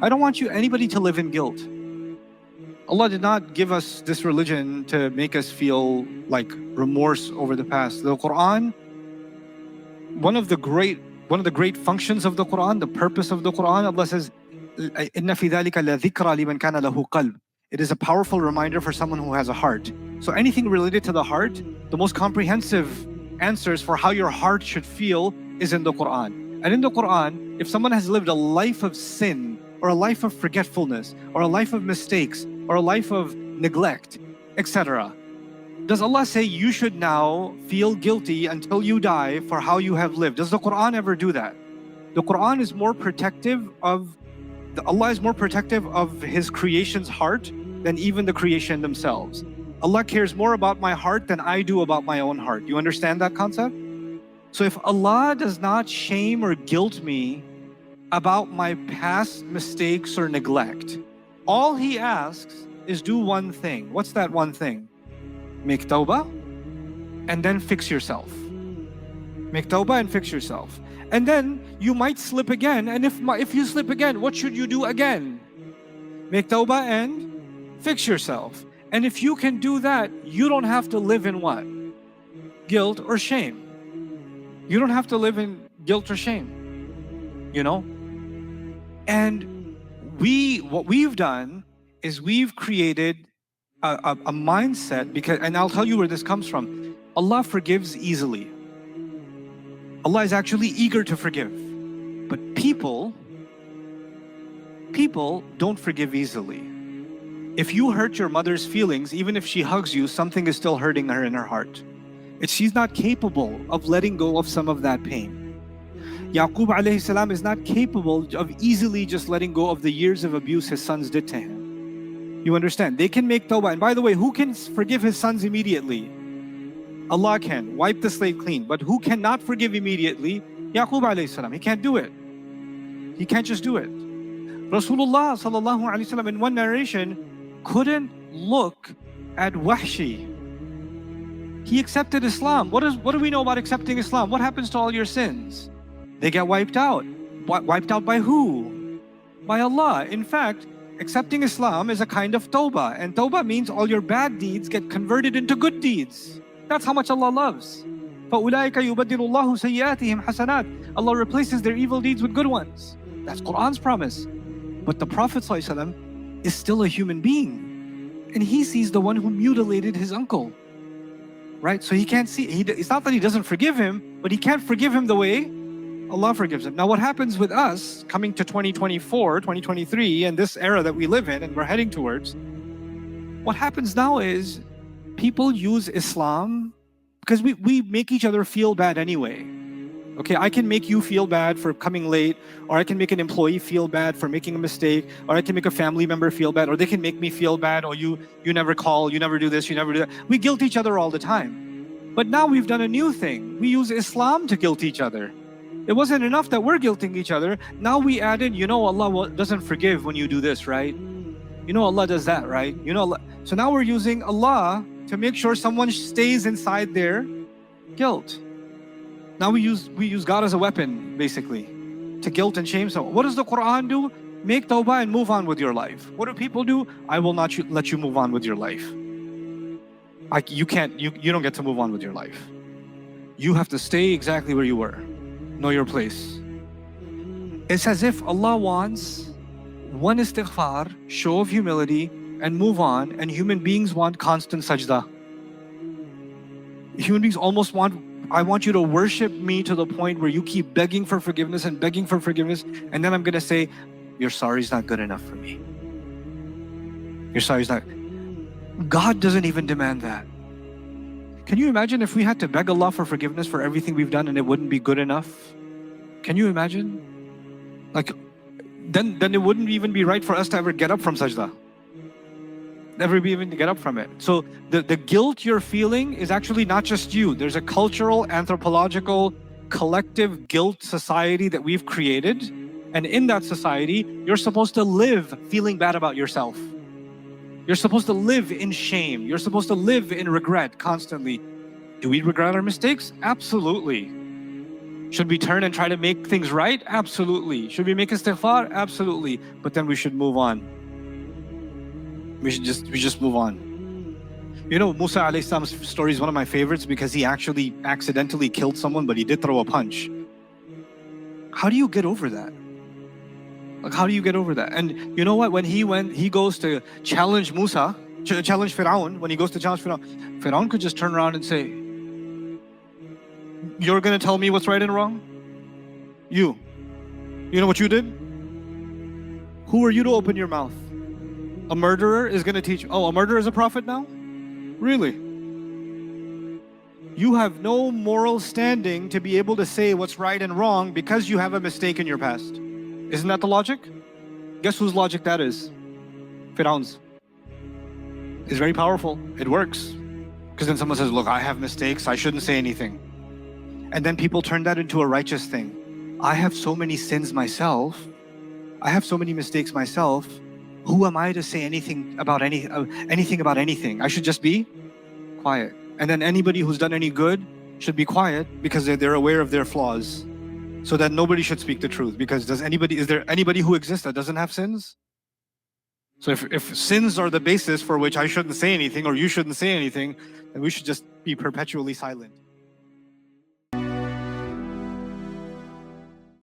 I don't want anybody to live in guilt. Allah did not give us this religion to make us feel like remorse over the past. The Qur'an, one of the great functions of the Qur'an, the purpose of the Qur'an, Allah says, "Inna fi dhalika la dhikra liman kana lahu qalb." It is a powerful reminder for someone who has a heart. So anything related to the heart, the most comprehensive answers for how your heart should feel is in the Qur'an. And in the Qur'an, if someone has lived a life of sin, or a life of forgetfulness, or a life of mistakes, or a life of neglect, etc., does Allah say you should now feel guilty until you die for how you have lived? Does the Qur'an ever do that? The Qur'an is more protective of, Allah is more protective of His creation's heart than even the creation themselves. Allah cares more about my heart than I do about my own heart. You understand that concept? So if Allah does not shame or guilt me about my past mistakes or neglect, all He asks is do one thing. What's that one thing? Make tawbah and then fix yourself. Make tawbah and fix yourself. And then you might slip again, and if you slip again, what should you do again? Make tawbah and fix yourself. And if you can do that, you don't have to live in what? Guilt or shame. You don't have to live in guilt or shame, you know? And what we've done is we've created a mindset, because, and I'll tell you where this comes from. Allah forgives easily. Allah is actually eager to forgive. But people don't forgive easily. If you hurt your mother's feelings, even if she hugs you, something is still hurting her in her heart. She's not capable of letting go of some of that pain. Yaqub alayhi salam is not capable of easily just letting go of the years of abuse his sons did to him. You understand? They can make tawbah. And by the way, who can forgive his sons immediately? Allah can wipe the slate clean. But who cannot forgive immediately? Yaqub alayhi salam. He can't do it. He can't just do it. Rasulullah sallallahu alayhi wasallam in one narration couldn't look at Wahshi. He accepted Islam. What do we know about accepting Islam? What happens to all your sins? They get wiped out. Wiped out by who? By Allah. In fact, accepting Islam is a kind of tawbah. And tawbah means all your bad deeds get converted into good deeds. That's how much Allah loves. فَأُولَٰئِكَ يُبَدِّلُ اللَّهُ سَيِّئَاتِهِمْ حَسَنَاتٍ. Allah replaces their evil deeds with good ones. That's Qur'an's promise. But the Prophet ﷺ is still a human being. And he sees the one who mutilated his uncle. Right? So he can't see, it's not that he doesn't forgive him, but he can't forgive him the way Allah forgives him. Now what happens with us coming to 2024, 2023, and this era that we live in and we're heading towards, what happens now is people use Islam because we make each other feel bad anyway. Okay, I can make you feel bad for coming late, or I can make an employee feel bad for making a mistake, or I can make a family member feel bad, or they can make me feel bad, or you never call, you never do this, you never do that. We guilt each other all the time. But now we've done a new thing. We use Islam to guilt each other. It wasn't enough that we're guilting each other. Now we added, Allah doesn't forgive when you do this, right? Allah does that, right? Allah. So now we're using Allah to make sure someone stays inside their guilt. Now we use God as a weapon, basically, to guilt and shame someone. What does the Qur'an do? Make tawbah and move on with your life. What do people do? I will not let you move on with your life. You don't get to move on with your life. You have to stay exactly where you were. Know your place. It's as if Allah wants one istighfar, show of humility, and move on, and human beings want constant sajda. Human beings almost want, I want you to worship me to the point where you keep begging for forgiveness and begging for forgiveness, and then I'm going to say, your sorry's not good enough for me. Your sorry's not. God doesn't even demand that. Can you imagine if we had to beg Allah for forgiveness for everything we've done and it wouldn't be good enough? Can you imagine? Then it wouldn't even be right for us to ever get up from sajda. Never be even to get up from it. So the guilt you're feeling is actually not just you. There's a cultural, anthropological, collective guilt society that we've created. And in that society, you're supposed to live feeling bad about yourself. You're supposed to live in shame. You're supposed to live in regret constantly. Do we regret our mistakes? Absolutely. Should we turn and try to make things right? Absolutely. Should we make istighfar? Absolutely. But then we should move on. We just move on. You know, Musa alayhi salam's story is one of my favorites because he actually accidentally killed someone, but he did throw a punch. How do you get over that? Like, how do you get over that? And you know what? When he goes to challenge Musa, challenge Fir'aun, when he goes to challenge Fir'aun, Fir'aun could just turn around and say, you're going to tell me what's right and wrong? You know what you did? Who are you to open your mouth? A murderer is going to teach, oh, a murderer is a prophet now? Really? You have no moral standing to be able to say what's right and wrong because you have a mistake in your past. Isn't that the logic? Guess whose logic that is? Fir'aun's. It's very powerful. It works. Because then someone says, look, I have mistakes, I shouldn't say anything. And then people turn that into a righteous thing. I have so many sins myself. I have so many mistakes myself. Who am I to say anything about anything? I should just be quiet. And then anybody who's done any good should be quiet because they're aware of their flaws. So that nobody should speak the truth. Because is there anybody who exists that doesn't have sins? So if sins are the basis for which I shouldn't say anything or you shouldn't say anything, then we should just be perpetually silent.